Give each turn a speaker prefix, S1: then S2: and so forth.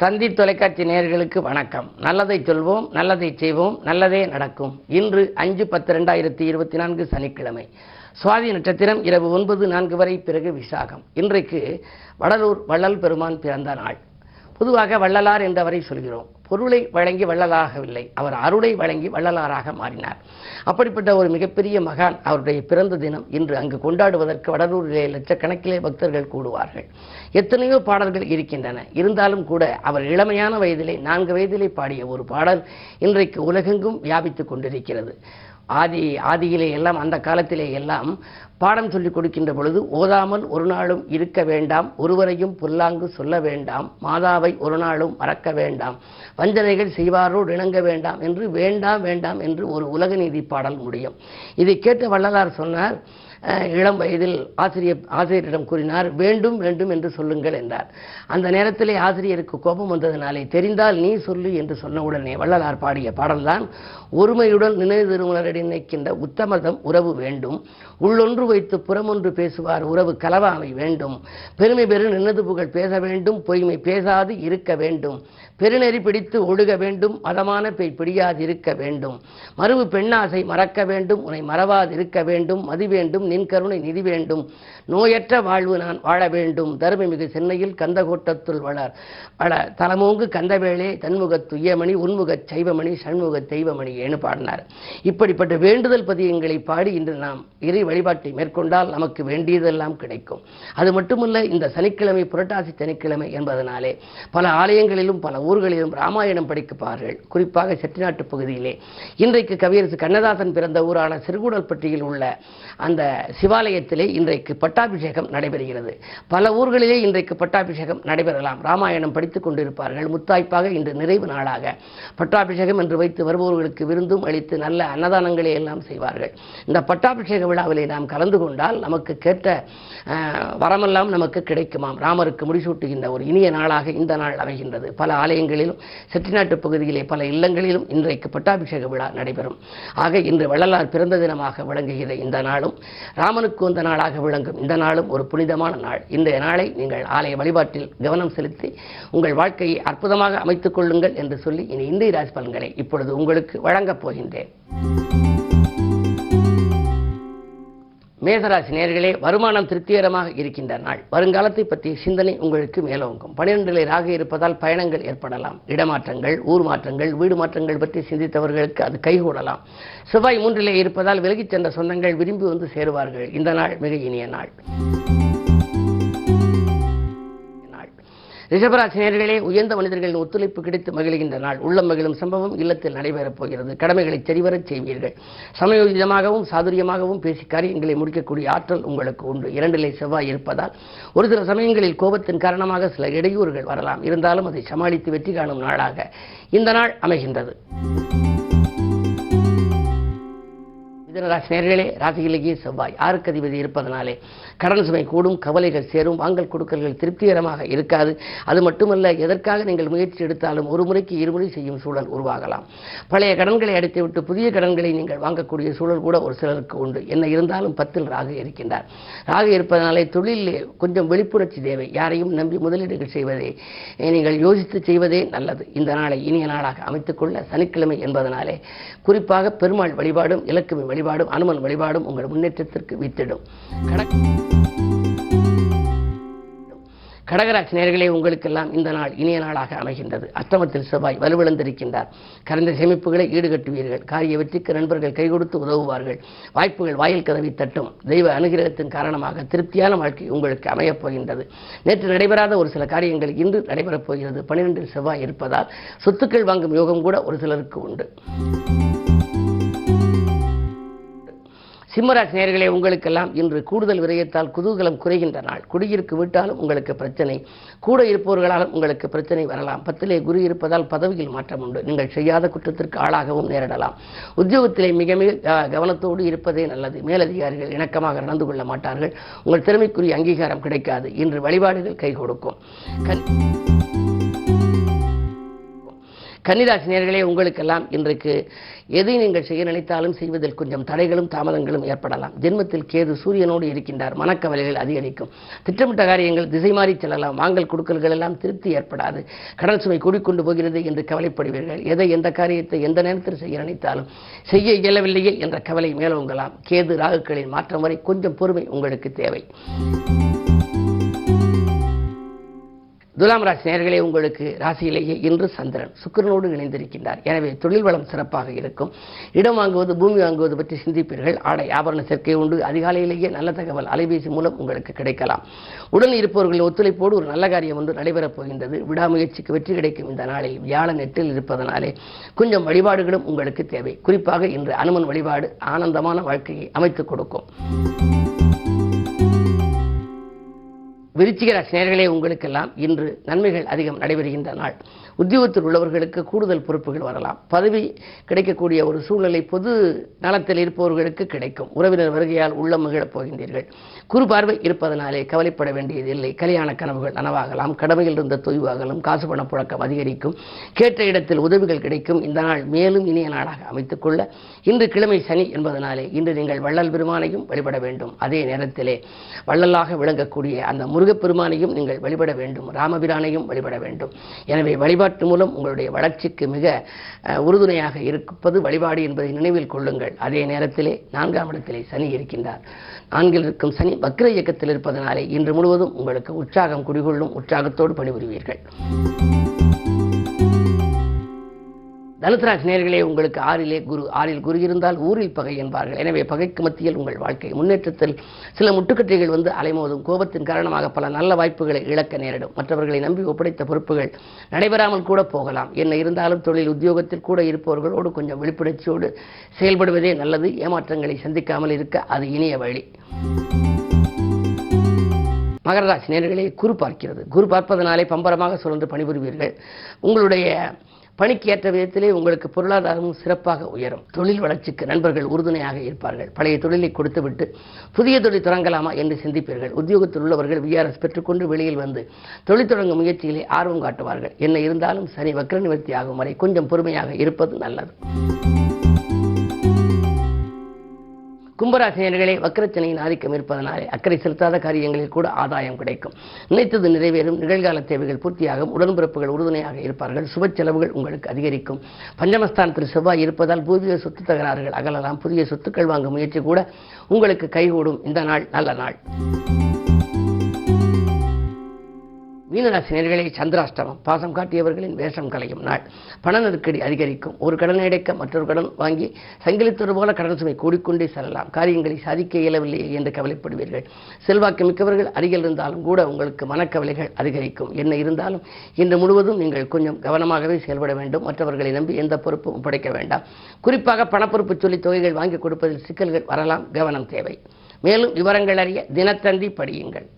S1: தந்தி தொலைக்காட்சி நேயர்களுக்கு வணக்கம். நல்லதை சொல்வோம், நல்லதை செய்வோம், நல்லதே நடக்கும். இன்று 5/10/2024 சனிக்கிழமை. சுவாதி நட்சத்திரம் இரவு 9:04 வரை, பிறகு விசாகம். இன்றைக்கு வடலூர் வள்ளல் பெருமான் பிறந்த நாள். பொதுவாக வள்ளலார் என்றவரை சொல்கிறோம். பொருளை வழங்கி வள்ளலாகவில்லை, அவர் அருளை வழங்கி வள்ளலாராக மாறினார். அப்படிப்பட்ட ஒரு மிகப்பெரிய மகான் அவருடைய பிறந்த தினம் இன்று அங்கு கொண்டாடுவதற்கு வடலூரிலே லட்சக்கணக்கிலே பக்தர்கள் கூடுவார்கள். எத்தனையோ பாடல்கள் இருக்கின்றன. இருந்தாலும் கூட அவர் இளமையான வயதிலே 4 வயதிலே பாடிய ஒரு பாடல் இன்றைக்கு உலகெங்கும் வியாபித்துக் கொண்டிருக்கிறது. ஆதியிலே எல்லாம், அந்த காலத்திலே எல்லாம் பாடம் சொல்லிக் கொடுக்கின்ற பொழுது, ஓதாமல் ஒரு நாளும் இருக்க வேண்டாம், ஒருவரையும் புல்லாங்கு சொல்ல வேண்டாம், மாதாவை ஒரு நாளும் மறக்க வேண்டாம், வஞ்சனைகள் செய்வாரோடு இணங்க வேண்டாம் என்று வேண்டாம் வேண்டாம் என்று ஒரு உலக நீதி பாடல் முடியும். இதை கேட்ட வள்ளலார் சொன்னார், இளம் வயதில் ஆசிரியரிடம் கூறினார், வேண்டும் வேண்டும் என்று சொல்லுங்கள் என்றார். அந்த நேரத்திலே ஆசிரியருக்கு கோபம் வந்ததினாலே, தெரிந்தால் நீ சொல்லு என்று சொன்னவுடனே வள்ளலார் பாடிய பாடல்தான், ஒருமையுடன் நினைவு திருமலரடி நினைக்கின்ற உத்தமதம் உறவு வேண்டும், உள்ளொன்று வைத்து புறமொன்று பேசுவார் உறவு கலவாமை வேண்டும், பெருமை பெரு நின்னது புகழ் பேச வேண்டும், பொய்மை பேசாது இருக்க வேண்டும், பெருநெறி பிடித்து ஒழுக வேண்டும், மதமான பெய் பிடியாது இருக்க வேண்டும், மறுவு பெண்ணாசை மறக்க வேண்டும், உன்னை மறவாது இருக்க வேண்டும், மதி வேண்டும், நின் கருணை நிதி வேண்டும், நோயற்ற வாழ்வு நான் வாழ வேண்டும், தருமமிகு சென்னையில் கந்தகோட்டத்துள் வள தலமோங்கு கந்தவேளே தன்முகத் துய்யமணி உன்முகச் சைவமணி சண்முகத் தெய்வமணி என்று பாடினார். இப்படிப்பட்ட வேண்டுதல் பதியங்களை பாடி இன்று நாம் இறை வழிபாட்டை மேற்கொண்டால் நமக்கு வேண்டியதெல்லாம் கிடைக்கும். அது மட்டுமல்ல, இந்த சனிக்கிழமை புரட்டாசி சனிக்கிழமை என்பதனாலே பல ஆலயங்களிலும் பல ஊர்களிலும் ராமாயணம் படிக்கப்பார்கள். குறிப்பாக செட்டிநாட்டு பகுதியிலே இன்றைக்கு கவியரசு கண்ணதாசன் பிறந்த ஊரான சிறுகூடல்பட்டியில் உள்ள அந்த சிவாலயத்திலே இன்றைக்கு பட்டாபிஷேகம் நடைபெறுகிறது. பல ஊர்களிலே இன்றைக்கு பட்டாபிஷேகம் நடைபெறலாம். ராமாயணம் படித்துக் கொண்டிருப்பார்கள். முத்தாய்ப்பாக இன்று நிறைவு நாளாக பட்டாபிஷேகம் என்று வைத்து வருபவர்களுக்கு விருந்தும் அளித்து நல்ல அன்னதானங்களை எல்லாம் செய்வார்கள். இந்த பட்டாபிஷேக விழாவிலே நாம் கலந்து கொண்டால் நமக்கு கேட்ட வரமெல்லாம் நமக்கு கிடைக்குமாம். ராமருக்கு முடிசூட்டுகின்ற ஒரு இனிய நாளாக இந்த நாள் அமைகின்றது. பல ஆலயங்களிலும் செட்டிநாட்டு பகுதியிலே பல இல்லங்களிலும் இன்றைக்கு பட்டாபிஷேக விழா நடைபெறும். ஆக இன்று வள்ளலார் பிறந்த தினமாக விளங்குகிற இந்த நாளும், ராமனுக்கு வந்த நாளாக விளங்கும் இந்த நாளும் ஒரு புனிதமான நாள். இன்றைய நாளை நீங்கள் ஆலய வழிபாட்டில் கவனம் செலுத்தி உங்கள் வாழ்க்கையை அற்புதமாக அமைத்துக் கொள்ளுங்கள் என்று சொல்லி இனி இந்திய ராசி பலன்களை இப்பொழுது உங்களுக்கு வழங்கப் போகின்றேன். மேசராசி நேயர்களே, வருமானம் திருப்திகரமாக இருக்கின்ற நாள். வருங்காலத்தை பற்றிய சிந்தனை உங்களுக்கு மேலோங்கும். 12 ராகு இருப்பதால் பயணங்கள் ஏற்படலாம். இடமாற்றங்கள், ஊர் மாற்றங்கள், வீடு மாற்றங்கள் பற்றி சிந்தித்தவர்களுக்கு அது கைகூடலாம். செவ்வாய் 3 இருப்பதால் விலகிச் சென்ற சொந்தங்கள் விரும்பி வந்து சேருவார்கள். இந்த நாள் மிக இனிய நாள். ரிஷபராசி நேயர்களே, உயர்ந்த மனிதர்களின் ஒத்துழைப்பு கிடைத்து மகிழ்கின்ற நாள். உள்ளம் மகிழும் சம்பவம் இல்லத்தில் நடைபெறப் போகிறது. கடமைகளை சரிவரச் செய்வீர்கள். சமயோஜிதமாகவும் சாதுரியமாகவும் பேசி காரியங்களை முடிக்கக்கூடிய ஆற்றல் உங்களுக்கு உண்டு. 2 செவ்வாய் இருப்பதால் ஒரு சில சமயங்களில் கோபத்தின் காரணமாக சில இடையூறுகள் வரலாம். இருந்தாலும் அதை சமாளித்து வெற்றி காணும் நாளாக இந்த நாள் அமைகின்றது. மிதுனராசி நேயர்களே, ராசியிலேயே செவ்வாய் 6க்கு அதிபதி இருப்பதனாலே கடன் சுமை கூடும், கவலைகள் சேரும், வாங்கல் கொடுக்கல்கள் திருப்திகரமாக இருக்காது. அது மட்டுமல்ல, எதற்காக நீங்கள் முயற்சி எடுத்தாலும் ஒரு முறைக்கு இருமுறை செய்யும் சூழல் உருவாகலாம். பழைய கடன்களை அடைத்துவிட்டு புதிய கடன்களை நீங்கள் வாங்கக்கூடிய சூழல் கூட ஒரு சிலருக்கு உண்டு. என்ன இருந்தாலும் 10 ராகு இருக்கின்றார். ராகு இருப்பதனாலே தொழிலிலே கொஞ்சம் வெளிப்புணர்ச்சி தேவை. யாரையும் நம்பி முதலீடுகள் செய்வதே நீங்கள் யோசித்து செய்வதே நல்லது. இந்த நாளை இனிய நாளாக அமைத்துக்கொள்ள சனிக்கிழமை என்பதனாலே குறிப்பாக பெருமாள் வழிபாடும், இலக்குமி வழிபாடும், அனுமன் வழிபாடும் உங்கள் முன்னேற்றத்திற்கு வித்திடும். கடகராசி நேயர்களே, உங்களுக்கெல்லாம் இந்த நாள் இனிய நாளாக அமைகின்றது. அஷ்டமத்தில் செவ்வாய் வலுவிழந்திருக்கின்றார். கரைந்த சேமிப்புகளை ஈடுகட்டுவீர்கள். காரிய வெற்றிக்கு நண்பர்கள் கை கொடுத்து உதவுவார்கள். வாய்ப்புகள் வாயில் கதவை தட்டும். தெய்வ அனுகிரகத்தின் காரணமாக திருப்தியான வாழ்க்கை உங்களுக்கு அமையப் போகின்றது. நேற்று நடைபெறாத ஒரு சில காரியங்கள் இன்று நடைபெறப் போகிறது. 12 செவ்வாய் இருப்பதால் சொத்துக்கள் வாங்கும் யோகம் கூட ஒரு சிலருக்கு உண்டு. சிம்மராசி நேயர்களே, உங்களுக்கெல்லாம் இன்று கூடுதல் விரயத்தால் குதூகலம் குறைகின்ற நாள். குடியிருக்கு விட்டாலும் உங்களுக்கு பிரச்சனை, கூட இருப்பவர்களாலும் உங்களுக்கு பிரச்சனை வரலாம். 10 குரு இருப்பதால் பதவியில் மாற்றம் உண்டு. நீங்கள் செய்யாத குற்றத்திற்கு ஆளாகவும் நேரிடலாம். உத்தியோகத்திலே மிக மிக கவனத்தோடு இருப்பதே நல்லது. மேலதிகாரிகள் இணக்கமாக நடந்து கொள்ள மாட்டார்கள். உங்கள் திறமைக்குரிய அங்கீகாரம் கிடைக்காது. இன்று வழிபாடுகள் கை கொடுக்கும். கன்னிராசி நேயர்களே, உங்களுக்கெல்லாம் இன்றைக்கு எதை நீங்கள் செய்ய நினைத்தாலும் செய்வதில் கொஞ்சம் தடைகளும் தாமதங்களும் ஏற்படலாம். ஜென்மத்தில் கேது சூரியனோடு இருக்கின்றார். மனக்கவலைகள் அதிகரிக்கும். திட்டமிட்ட காரியங்கள் திசை மாறி செல்லலாம். வாங்கல் கொடுக்கல்கள் எல்லாம் திருப்தி ஏற்படாது. கடன் சுமை கூடிக்கொண்டு போகிறது என்று கவலைப்படுவீர்கள். எந்த காரியத்தை எந்த நேரத்தில் செய்ய நினைத்தாலும் செய்ய இயலவில்லையே என்ற கவலை மேலோங்கலாம். கேது ராகுக்களின் மாற்றம் வரை கொஞ்சம் பொறுமை உங்களுக்கு தேவை. துலாம் ராசி நேயர்களே, உங்களுக்கு ராசியிலேயே இன்று சந்திரன் சுக்கிரனோடு இணைந்திருக்கின்றார். எனவே தொழில் வளம் சிறப்பாக இருக்கும். இடம் வாங்குவது, பூமி வாங்குவது பற்றி சிந்திப்பீர்கள். ஆடை ஆபரண சேர்க்கை உண்டு. அதிகாலையிலேயே நல்ல தகவல் அலைபேசி மூலம் உங்களுக்கு கிடைக்கலாம். உடன் இருப்பவர்கள் ஒத்துழைப்போடு ஒரு நல்ல காரியம் ஒன்று நடைபெறப் போகின்றது. விடாமுயற்சிக்கு வெற்றி கிடைக்கும் இந்த நாளில் வியாழன் 8 இருப்பதனாலே கொஞ்சம் வழிபாடுகளும் உங்களுக்கு தேவை. குறிப்பாக இன்று அனுமன் வழிபாடு ஆனந்தமான வாழ்க்கையை அமைத்துக் கொடுக்கும். விருச்சிக ராசி நேயர்களே, உங்களுக்கெல்லாம் இன்று நன்மைகள் அதிகம் நடைபெறுகின்ற நாள். உத்தியோகத்தில் உள்ளவர்களுக்கு கூடுதல் பொறுப்புகள் வரலாம். பதவி கிடைக்கக்கூடிய ஒரு சூழ்நிலை பொது நலத்தில் இருப்பவர்களுக்கு கிடைக்கும். உறவினர் வருகையால் உள்ளம் மகிழப் போகின்றீர்கள். குறு பார்வை இருப்பதனாலே கவலைப்பட வேண்டியதில்லை. கல்யாண கனவுகள் நனவாகலாம். கடமையில் இருந்த தொய்வாகலும். காசு பண புழக்கம் அதிகரிக்கும். கேட்ட இடத்தில் உதவிகள் கிடைக்கும். இந்த நாள் மேலும் இனிய நாளாக அமைத்துக் கொள்ள இன்று கிழமை சனி என்பதனாலே இன்று நீங்கள் வள்ளல் பெருமானையும் வழிபட வேண்டும். அதே நேரத்திலே வள்ளலாக விளங்கக்கூடிய அந்த முருகப்பெருமானையும் நீங்கள் வழிபட வேண்டும். ராமபிரானையும் வழிபட வேண்டும். எனவே வழிபாட்டு மூலம் உங்களுடைய வளர்ச்சிக்கு மிக உறுதுணையாக இருப்பது வழிபாடு என்பதை நினைவில் கொள்ளுங்கள். அதே நேரத்திலே 4ஆம் இடத்திலே சனி இருக்கின்றார். 4இல் இருக்கும் சனி வக்ர இயக்கத்தில் இருப்பதனாலே இன்று முழுவதும் உங்களுக்கு உற்சாகம் குடிகொள்ளும். உற்சாகத்தோடு பணிபுரிவீர்கள். தனுசு ராசி நேயர்களே, உங்களுக்கு 6இல் குரு இருந்தால் ஊரில் பகை என்பார்கள். எனவே பகைக்கு மத்தியில் உங்கள் வாழ்க்கை முன்னேற்றத்தில் சில முட்டுக்கட்டைகள் வந்து அலைமோதும். கோபத்தின் காரணமாக பல நல்ல வாய்ப்புகளை இழக்க நேரிடும். மற்றவர்களை நம்பி ஒப்படைத்த பொறுப்புகள் நடைபெறாமல் கூட போகலாம். என்ன இருந்தாலும் தொழில் உத்தியோகத்தில் கூட இருப்பவர்களோடு கொஞ்சம் விழிப்புணர்ச்சியோடு செயல்படுவதே நல்லது. ஏமாற்றங்களை சந்திக்காமல் இருக்க அது இனிய வழி. மகர ராசி நேயர்களே, குரு பார்க்கிறது. குரு பார்ப்பதனாலே பம்பரமாக சுழன்று பணிபுரிவீர்கள். உங்களுடைய பணிக்கு ஏற்ற விதத்திலே உங்களுக்கு பொருளாதாரமும் சிறப்பாக உயரும். தொழில் வளர்ச்சிக்கு நண்பர்கள் உறுதுணையாக இருப்பார்கள். பழைய தொழிலை கொடுத்துவிட்டு புதிய தொழில் தொடங்கலாமா என்று சிந்திப்பீர்கள். உத்தியோகத்தில் உள்ளவர்கள் விஆர்எஸ் பெற்றுக்கொண்டு வெளியில் வந்து தொழில் தொடங்கும் முயற்சியிலே ஆர்வம் காட்டுவார்கள். என்ன இருந்தாலும் சனி வக்ர நிவர்த்தி ஆகும் வரை கொஞ்சம் பொறுமையாக இருப்பது நல்லது. கும்பராசி நேயர்களே, வக்ரச்சனையின் ஆதிக்கம் இருப்பதனாலே அக்கறை செலுத்தாத காரியங்களில் கூட ஆதாயம் கிடைக்கும். நினைத்தது நிறைவேறும். நிகழ்கால தேவைகள் பூர்த்தியாகும். உடன்பிறப்புகள் உறுதுணையாக இருப்பார்கள். சுப செலவுகள் உங்களுக்கு அதிகரிக்கும். பஞ்சமஸ்தானத்தில் செவ்வாய் இருப்பதால் பூர்வீக சொத்து தகராறுகள் அகலலாம். புதிய சொத்துக்கள் வாங்கும் முயற்சி கூட உங்களுக்கு கைகூடும். இந்த நாள் நல்ல நாள். மீனராசி நேயர்களே, சந்திராஷ்டமம். பாசம் காட்டியவர்களின் வேஷம் கலையும் நாள். பண நெருக்கடி அதிகரிக்கும். ஒரு கடன் அடைக்க மற்றொரு கடன் வாங்கி சங்கிலித்தொரு போல கடன் சுமை கூடிக்கொண்டே செல்லலாம். காரியங்களை சாதிக்க இயலவில்லையே என்று கவலைப்படுவீர்கள். செல்வாக்கு மிக்கவர்கள் அருகில் இருந்தாலும் கூட உங்களுக்கு மனக்கவலைகள் அதிகரிக்கும். என்ன இருந்தாலும் இன்று முழுவதும் நீங்கள் கொஞ்சம் கவனமாகவே செயல்பட வேண்டும். மற்றவர்களை நம்பி எந்த பொறுப்பும் ஒப்படைக்க வேண்டாம். குறிப்பாக பணப்பொறுப்பு சொல்லி தொகைகள் வாங்கி கொடுப்பதில் சிக்கல்கள் வரலாம். கவனம் தேவை. மேலும் விவரங்கள் அறிய தினத்தந்தி படியுங்கள்.